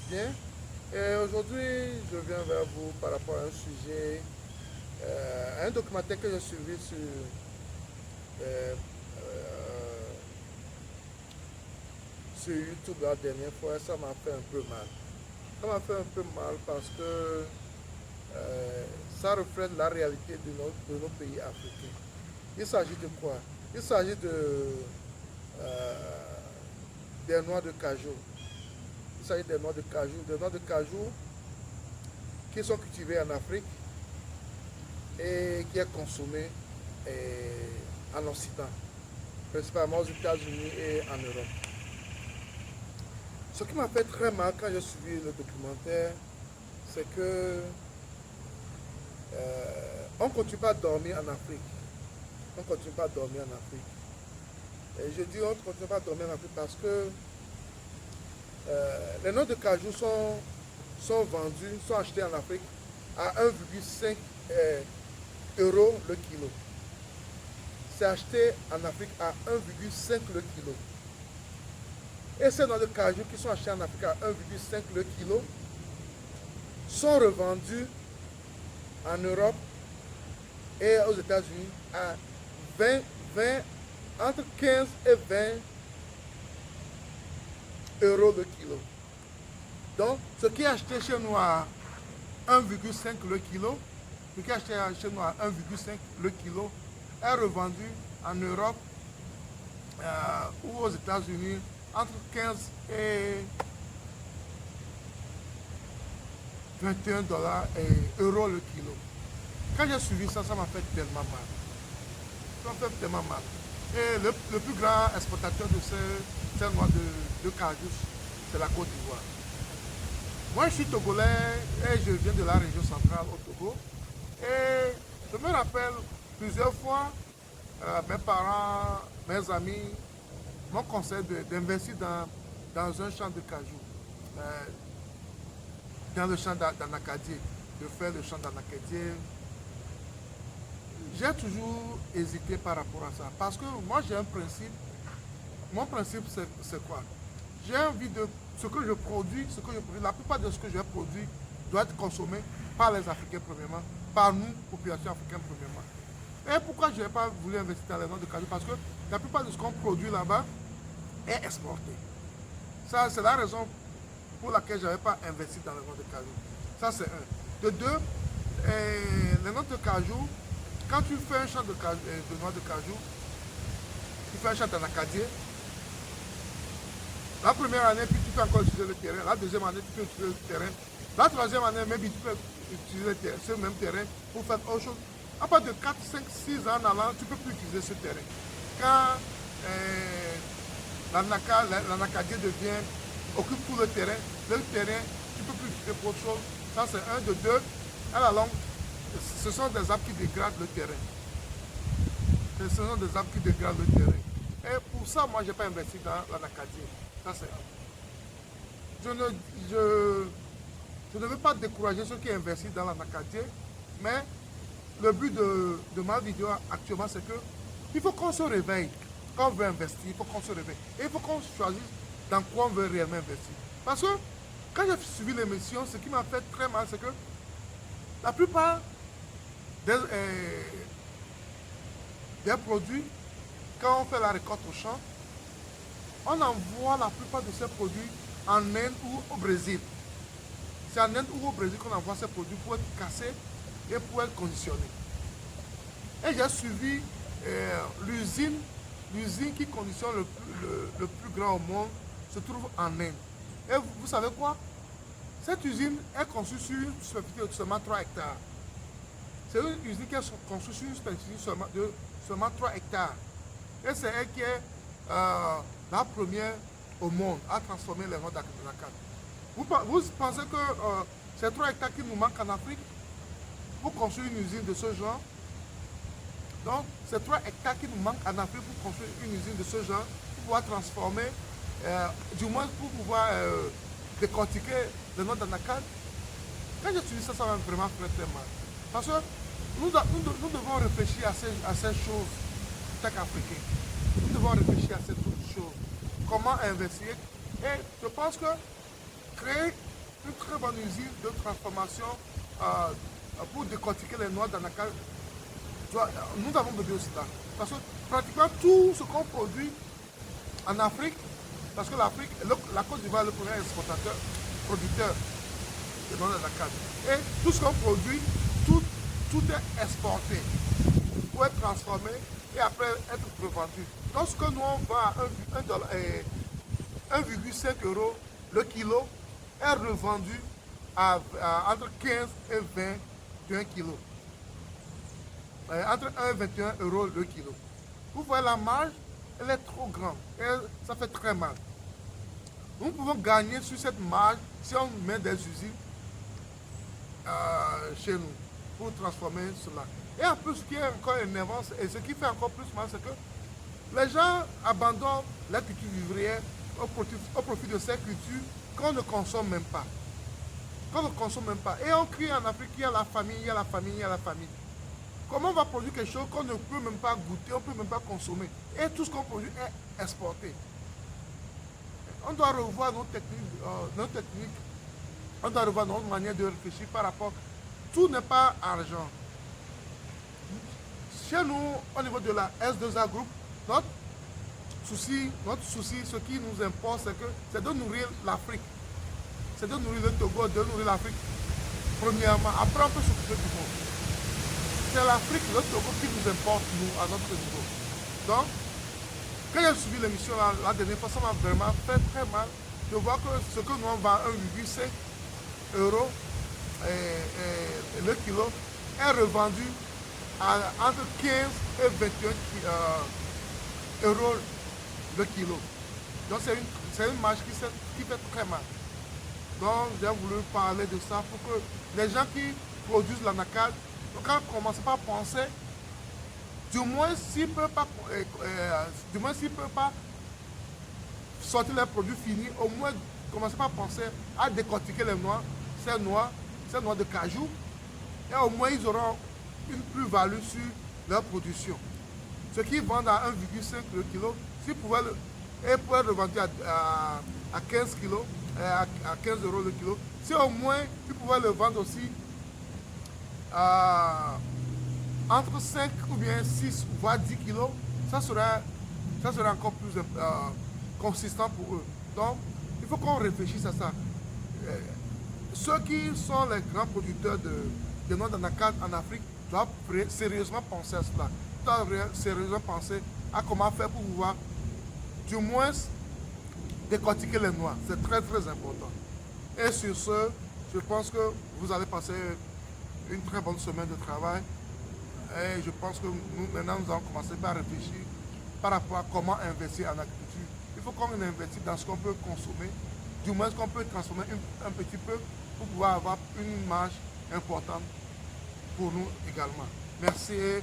Bien. Et aujourd'hui, je viens vers vous par rapport à un sujet, un documentaire que j'ai suivi euh, euh, sur YouTube la dernière fois. Ça m'a fait un peu mal. Ça m'a fait un peu mal parce que ça reflète la réalité de nos pays africains. Il s'agit de quoi? Il s'agit des noix de cajou. Il s'agit des noix de cajou qui sont cultivées en Afrique et qui est consommée en Occident, principalement aux États-Unis et en Europe. Ce qui m'a fait très mal quand j'ai suivi le documentaire, c'est que on ne continue pas à dormir en Afrique. On ne continue pas à dormir en Afrique. Et je dis on ne continue pas à dormir en Afrique parce que les noix de cajou sont vendus, sont achetés en Afrique à 1,5 euros le kilo. C'est acheté en Afrique à 1,5 le kilo. Et ces noix de cajou qui sont achetées en Afrique à 1,5 le kilo sont revendues en Europe et aux États-Unis à 20, entre 15 et 20 euros le kilo. Donc, ce qui est acheté chez nous à 1,5 le kilo, ce qui est acheté chez nous à 1,5 le kilo est revendu en Europe ou aux États-Unis entre 15 et 21 dollars et euros le kilo. Quand j'ai suivi ça, ça m'a fait tellement mal. Ça m'a fait tellement mal. Et le plus grand exportateur de ces noix de cajou, c'est la Côte d'Ivoire. Moi, je suis togolais et je viens de la région centrale au Togo. Et je me rappelle plusieurs fois, mes parents, mes amis m'ont conseillé d'investir dans un champ de cajou, dans le champ d'Anacadier, de faire le champ d'Anacadier. J'ai toujours hésité par rapport à ça. Parce que moi, j'ai un principe. Mon principe, c'est quoi? J'ai envie de... Ce que je produis, la plupart de ce que je produis doit être consommé par les Africains premièrement, par nous, population africaine premièrement. Et pourquoi je n'ai pas voulu investir dans les noix de cajou? Parce que la plupart de ce qu'on produit là-bas est exporté. Ça, c'est la raison pour laquelle je n'avais pas investi dans les noix de cajou. Ça, c'est un. De deux, les noix de cajou, quand tu fais un champ de noix de cajou, tu fais un champ d'anacadier. La première année, puis tu peux encore utiliser le terrain. La deuxième année, tu peux utiliser le terrain. La troisième année, même tu peux utiliser ce même terrain pour faire autre chose. À partir de 4, 5, 6 ans en allant, tu ne peux plus utiliser ce terrain. Quand l'anacadier occupe tout le terrain, tu ne peux plus utiliser pour autre chose. Ça, c'est un. De deux, à la longue, ce sont des arbres qui dégradent le terrain. Ce sont des arbres qui dégradent le terrain. Et pour ça, moi, je n'ai pas investi dans l'anacadier. Ça, c'est un. Je ne veux pas décourager ceux qui investissent dans l'anacadier, mais le but de ma vidéo actuellement, c'est que il faut qu'on se réveille. Quand on veut investir, il faut qu'on se réveille. Et il faut qu'on choisisse dans quoi on veut réellement investir. Parce que quand j'ai suivi l'émission, ce qui m'a fait très mal, c'est que la plupart des produits, quand on fait la récolte au champ, on envoie la plupart de ces produits en Inde ou au Brésil. C'est en Inde ou au Brésil qu'on envoie ces produits pour être cassés et pour être conditionnés. Et j'ai suivi l'usine qui conditionne le plus grand au monde se trouve en Inde. Et vous savez quoi? Cette usine est conçue sur une superficie de seulement 3 hectares. C'est une usine qui est construite sur une superficie de seulement 3 hectares. Et c'est elle qui est la première au monde à transformer les noix d'Anacadier. Vous pensez que ces 3 hectares qui nous manquent en Afrique pour construire une usine de ce genre? Donc, ces 3 hectares qui nous manquent en Afrique pour construire une usine de ce genre, pour pouvoir transformer, du moins pour pouvoir décortiquer les noix d'Anacadier. Quand j'ai suivi ça, ça m'a vraiment fait très mal. Parce que nous devons réfléchir à ces choses, chaque Africain. Nous devons réfléchir à ces choses. Comment investir. Et je pense que créer une très bonne usine de transformation pour décortiquer les noix d'anacarde, nous avons besoin de cela. Parce que pratiquement tout ce qu'on produit en Afrique, parce que l'Afrique, la Côte d'Ivoire est le premier producteur de noix d'anacarde. Et tout ce qu'on produit, tout est exporté pour être transformé et après être revendu. Lorsque nous on vend à 1,5 € le kilo, est revendu entre 15 et 21 kilos. Entre 1 et 21 € le kilo. Vous voyez la marge, elle est trop grande et ça fait très mal. Nous pouvons gagner sur cette marge si on met des usines chez nous pour transformer cela. Et en plus, ce qui est encore énervant, et ce qui fait encore plus mal, c'est que les gens abandonnent la culture vivrière au profit de ces cultures qu'on ne consomme même pas. Qu'on ne consomme même pas. Et on crie en Afrique qu'il y a la famille, il y a la famille, il y a la famille. Comment on va produire quelque chose qu'on ne peut même pas goûter, on ne peut même pas consommer? Et tout ce qu'on produit est exporté. On doit revoir nos techniques, on doit revoir notre manière de réfléchir par rapport. Tout n'est pas argent. Chez nous, au niveau de la S2A Group, notre souci, ce qui nous importe, c'est de nourrir l'Afrique. C'est de nourrir le Togo, de nourrir l'Afrique, premièrement. Après, on peut s'occuper du monde. C'est l'Afrique, le Togo qui nous importe, nous, à notre niveau. Donc, quand j'ai suivi l'émission la dernière fois, ça m'a vraiment fait très mal de voir que ce que nous on vend 1,5 € le kilo est revendu entre 15 et 21 € le kilo. Donc c'est une marge qui fait très mal. Donc j'ai voulu parler de ça pour que les gens qui produisent l'anacarde, quand ils commencent pas à penser, du moins s'ils ne peuvent pas sortir les produits finis, au moins commencer pas à penser à décortiquer les noix, ces noix de cajou, et au moins ils auront une plus-value sur leur production. Ce qui vendent à 1,5 € le kilo, s'ils pouvaient être revendus à 15 kilos, à 15 € le kilo, si au moins ils pouvaient le vendre aussi entre 5 ou bien 6 voire 10 kilos, ça serait encore plus consistant pour eux. Donc, il faut qu'on réfléchisse à ça. Ceux qui sont les grands producteurs de noix d'anacarde en Afrique doivent sérieusement penser à cela. Doivent sérieusement penser à comment faire pour pouvoir, du moins, décortiquer les noix. C'est très très important. Et sur ce, je pense que vous allez passer une très bonne semaine de travail. Et je pense que maintenant, nous allons commencer par réfléchir par rapport à comment investir en agriculture. Il faut qu'on investisse dans ce qu'on peut consommer, du moins ce qu'on peut transformer un petit peu pour pouvoir avoir une marge importante pour nous également. Merci et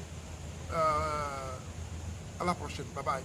à la prochaine. Bye bye.